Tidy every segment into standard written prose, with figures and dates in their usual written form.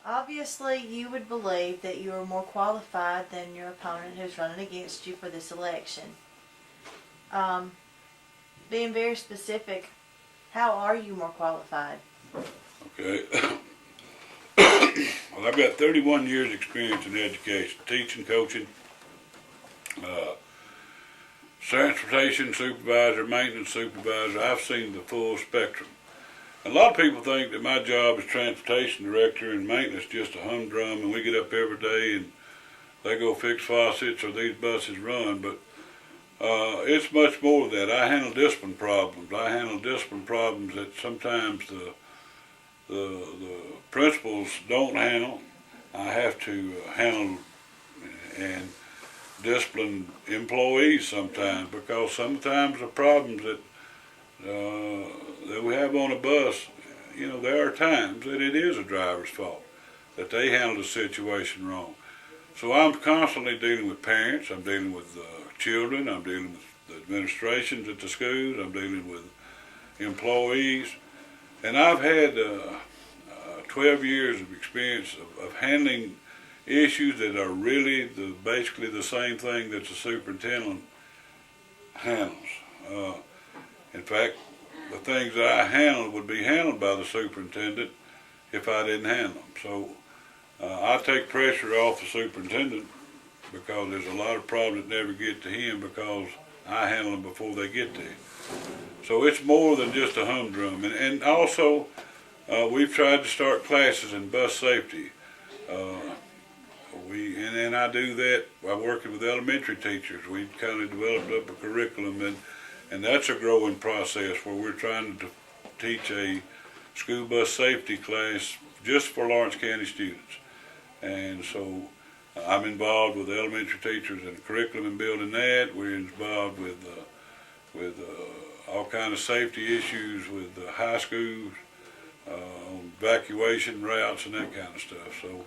Obviously, you would believe that you are more qualified than your opponent who's running against you for this election. Being very specific, how are you more qualified? Okay. Well, I've got 31 years experience in education, teaching, coaching, transportation supervisor, maintenance supervisor. I've seen the full spectrum. A lot of people think that my job as transportation director and maintenance just a humdrum, and we get up every day and they go fix faucets or these buses run, but it's much more than that. I handle discipline problems. I handle discipline problems that sometimes the principals don't handle. I have to handle and discipline employees sometimes, because sometimes the problems that we have on a bus, there are times that it is a driver's fault, that they handle the situation wrong. So I'm constantly dealing with parents, I'm dealing with children, I'm dealing with the administrations at the schools, I'm dealing with employees, and I've had 12 years of experience of handling issues that are really basically the same thing that the superintendent handles. In fact, the things that I handle would be handled by the superintendent if I didn't handle them. So I take pressure off the superintendent, because there's a lot of problems that never get to him because I handle them before they get to him. So it's more than just a humdrum. And also, we've tried to start classes in bus safety. And I do that by working with elementary teachers. We've kind of developed up a curriculum, and that's a growing process where we're trying to teach a school bus safety class just for Lawrence County students. And so I'm involved with elementary teachers in the curriculum and building that. We're involved with all kind of safety issues with high schools, evacuation routes and that kind of stuff. So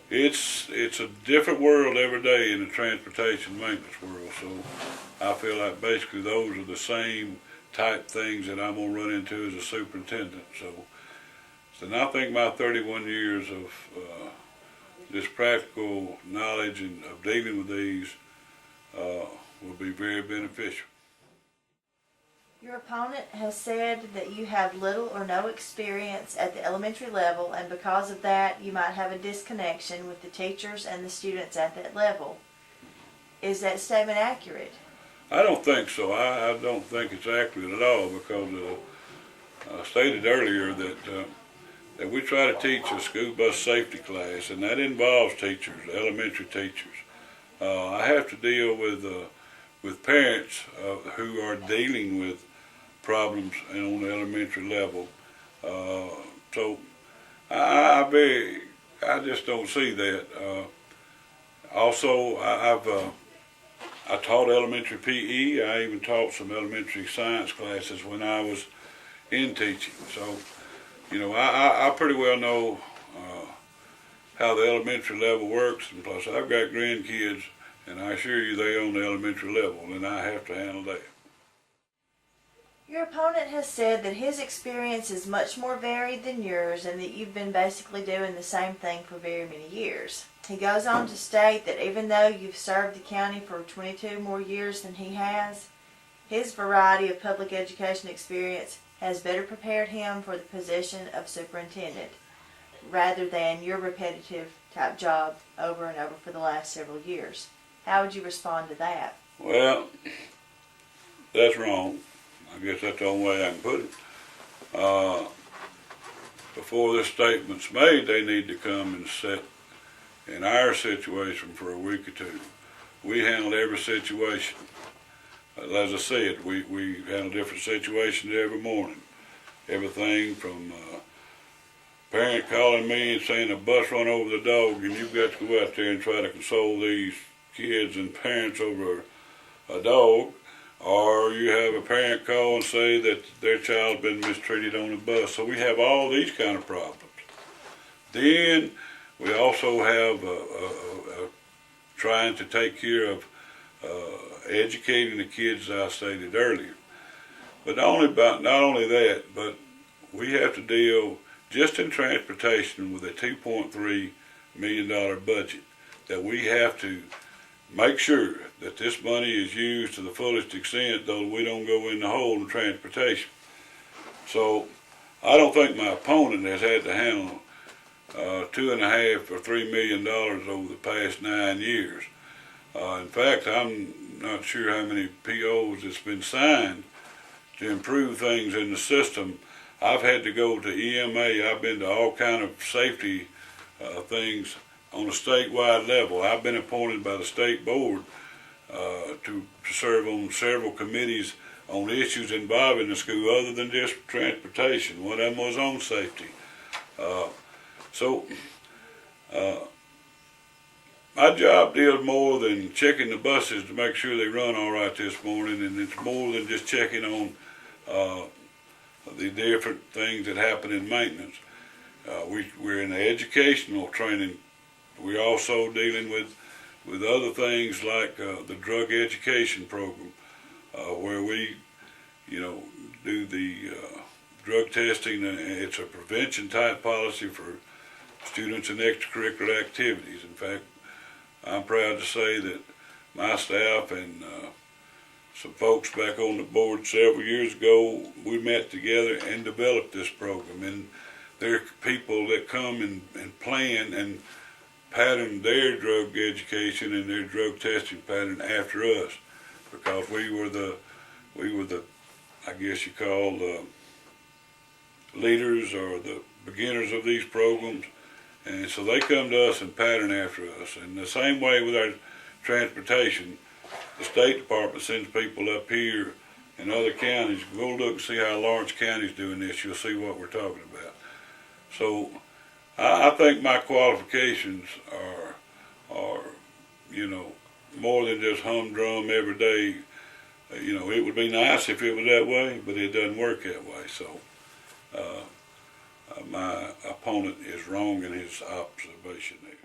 it's a different world every day in the transportation maintenance world. So I feel like basically those are the same type things that I'm gonna run into as a superintendent. So I think my 31 years of this practical knowledge and of dealing with these will be very beneficial. Your opponent has said that you have little or no experience at the elementary level, and because of that, you might have a disconnection with the teachers and the students at that level. Is that statement accurate? I don't think so. I don't think it's accurate at all, because I stated earlier that we try to teach a school bus safety class, and that involves teachers, elementary teachers. I have to deal with parents who are dealing with problems on the elementary level. So I just don't see that. Also, I taught elementary PE. I even taught some elementary science classes when I was in teaching. So, I pretty well know how the elementary level works, and plus I've got grandkids, and I assure you they're on the elementary level, and I have to handle that. Your opponent has said that his experience is much more varied than yours, and that you've been basically doing the same thing for very many years. He goes on to state that even though you've served the county for 22 more years than he has, his variety of public education experience has better prepared him for the position of superintendent, rather than your repetitive type job over and over for the last several years. How would you respond to that? Well, that's wrong. I guess that's the only way I can put it. Before this statement's made, they need to come and sit in our situation for a week or two. We handle every situation. As I said, we handle different situations every morning. Everything from parent calling me and saying a bus run over the dog, and you've got to go out there and try to console these kids and parents over a dog, or you have a parent call and say that their child's been mistreated on the bus. So we have all these kind of problems. Then we also have trying to take care of educating the kids, as I stated earlier. But not only that, but we have to deal just in transportation with a $2.3 million budget, that we have to make sure that this money is used to the fullest extent, though we don't go in the hole in transportation. So I don't think my opponent has had to handle $2.5 or $3 million over the past 9 years. In fact, I'm not sure how many POs that's been signed to improve things in the system. I've had to go to EMA. I've been to all kind of safety things on a statewide level. I've been appointed by the state board to serve on several committees on issues involving the school other than just transportation. One of them was on safety. My job deals more than checking the buses to make sure they run all right this morning, and it's more than just checking on the different things that happen in maintenance. We're in the educational training. We're also dealing with other things like the drug education program, where we, do the drug testing. It's a prevention type policy for students in extracurricular activities. In fact, I'm proud to say that my staff and some folks back on the board several years ago, we met together and developed this program. And there are people that come and plan and pattern their drug education and their drug testing pattern after us, because we were the I guess you call the leaders or the beginners of these programs. And so they come to us and pattern after us. And the same way with our transportation, the State Department sends people up here in other counties. Go look and see how Lawrence County's doing this. You'll see what we're talking about. So I think my qualifications are more than just humdrum every day. It would be nice if it was that way, but it doesn't work that way. So my opponent is wrong in his observation there.